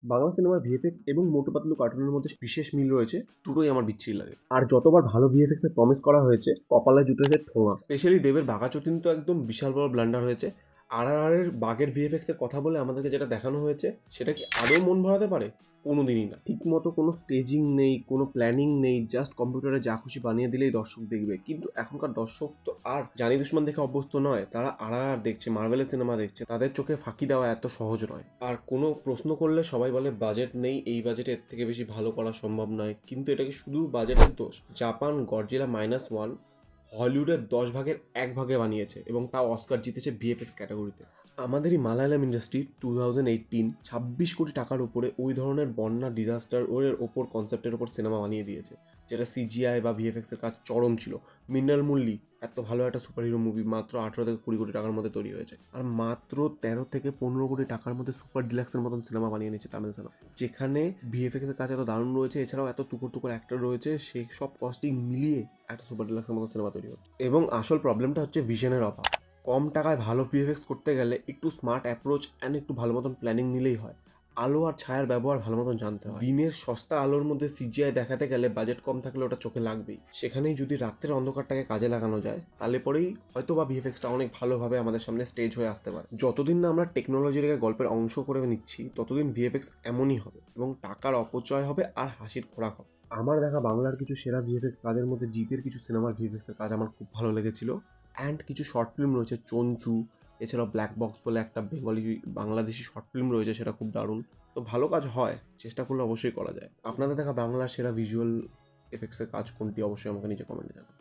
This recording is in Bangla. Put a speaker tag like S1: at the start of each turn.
S1: বাংলা সিনেমার ভিএফএক্স এবং মোটু পাতলু কার্টুনের মধ্যে বিশেষ মিল রয়েছে, দুটোই আমার বিচ্ছিরি লাগে। আর যতবার ভালো ভিএফএক্স এর প্রমিস করা হয়েছে, কপালে জুটেছে ঠোঙা। স্পেশালি দেবের বাঘাযতীন তো একদম বিশাল বড় ব্লান্ডার হয়েছে। আর এর বাঘের ভিএফএক্স এর কথা বলে আমাদেরকে যেটা দেখানো হয়েছে, সেটা কি আদৌ মন ভরাতে পারে? কোনোদিনই না। ঠিকমতো কোনো স্টেজিং নেই, কোনো প্ল্যানিং নেই, জাস্ট কম্পিউটারে যা খুশি বানিয়ে দিলেই দর্শক দেখবে। কিন্তু এখনকার দর্শক তো আর জানি দুশমন দেখে অভ্যস্ত নয়, তারা আর দেখছে, মার্ভেলের সিনেমা দেখছে, তাদের চোখে ফাঁকি দেওয়া এত সহজ নয়। আর কোনো প্রশ্ন করলে সবাই বলে বাজেট নেই, এই বাজেটে এর থেকে বেশি ভালো করা সম্ভব নয়। কিন্তু এটা কি শুধু বাজেটের দোষ? জাপান গডজিলা -1 হলিউডের 10 ভাগের 1 ভাগে বানিয়েছে এবং তাও অস্কার জিতেছে ভিএফএক্স ক্যাটাগরিতে। আমাদের এই মালায়ালাম ইন্ডাস্ট্রি 2018 26 কোটি টাকার উপরে ওই ধরনের বন্যা ডিজাস্টার ওর ওপর কনসেপ্টের ওপর সিনেমা বানিয়ে দিয়েছে, যেটা সিজিআই বা ভিএফএক্স এর কাজ চরম ছিল। মৃণাল মুরলী এত ভালো একটা সুপারহিরো মুভি মাত্র 18 থেকে 20 কোটি টাকার মধ্যে তৈরি হয়েছে, আর মাত্র 13 থেকে 15 কোটি টাকার মধ্যে সুপার ডিলাক্সের মতন সিনেমা বানিয়ে নিচ্ছে তামিল সিনেমা, যেখানে ভিএফএক্স এর কাজ এত দারুণ রয়েছে, এছাড়াও এত টুকর টুকর অ্যাক্টর রয়েছে, সেই সব কস্টিং মিলিয়ে একটা সুপার ডিলাক্সের মতো সিনেমা তৈরি হচ্ছে। এবং আসল প্রবলেমটা হচ্ছে ভিশনের অভাব। কম টাকায় ভালো ভিএফএক্স করতে গেলে একটু স্মার্ট অ্যাপ্রোচ অ্যান্ড একটু ভালো মতন প্ল্যানিং নিলেই হয়। আলো আর ছায়ার ব্যবহার ভালো মতন জানতে হয়। দিনের সস্তা আলোর মধ্যে সিজিআই দেখাতে গেলে বাজেট কম থাকলে ওটা চোখে লাগবেই। সেখানেই যদি রাত্রের অন্ধকারটাকে কাজে লাগানো যায়, তাহলে পরেই হয়তো বা ভিএফএক্সটা অনেক ভালোভাবে আমাদের সামনে স্টেজ হয়ে আসতে পারে। যতদিন না আমরা টেকনোলজিটাকে গল্পের অংশ করে নিচ্ছি, ততদিন ভিএফএক্স এমনই হবে এবং টাকার অপচয় হবে আর হাসির খোরাক হবে। আমার দেখা বাংলার কিছু সেরা ভিএফএক্স কাজের মধ্যে জিতের কিছু সিনেমার ভিএফএক্সের কাজ আমার খুব ভালো লেগেছিল। অ্যান্ড কিছু শর্ট ফিল্ম রয়েছে, চঞ্চু, এছাড়াও ব্ল্যাক বক্স বলে একটা বাংলাদেশি শর্ট ফিল্ম রয়েছে, সেটা খুব দারুণ। তো ভালো কাজ হয়, চেষ্টা করলে অবশ্যই করা যায়। আপনাদের দেখা বাংলার সেরা ভিজুয়াল এফেক্টসের কাজ কোনটি অবশ্যই আমাকে নিচে কমেন্টে জানান।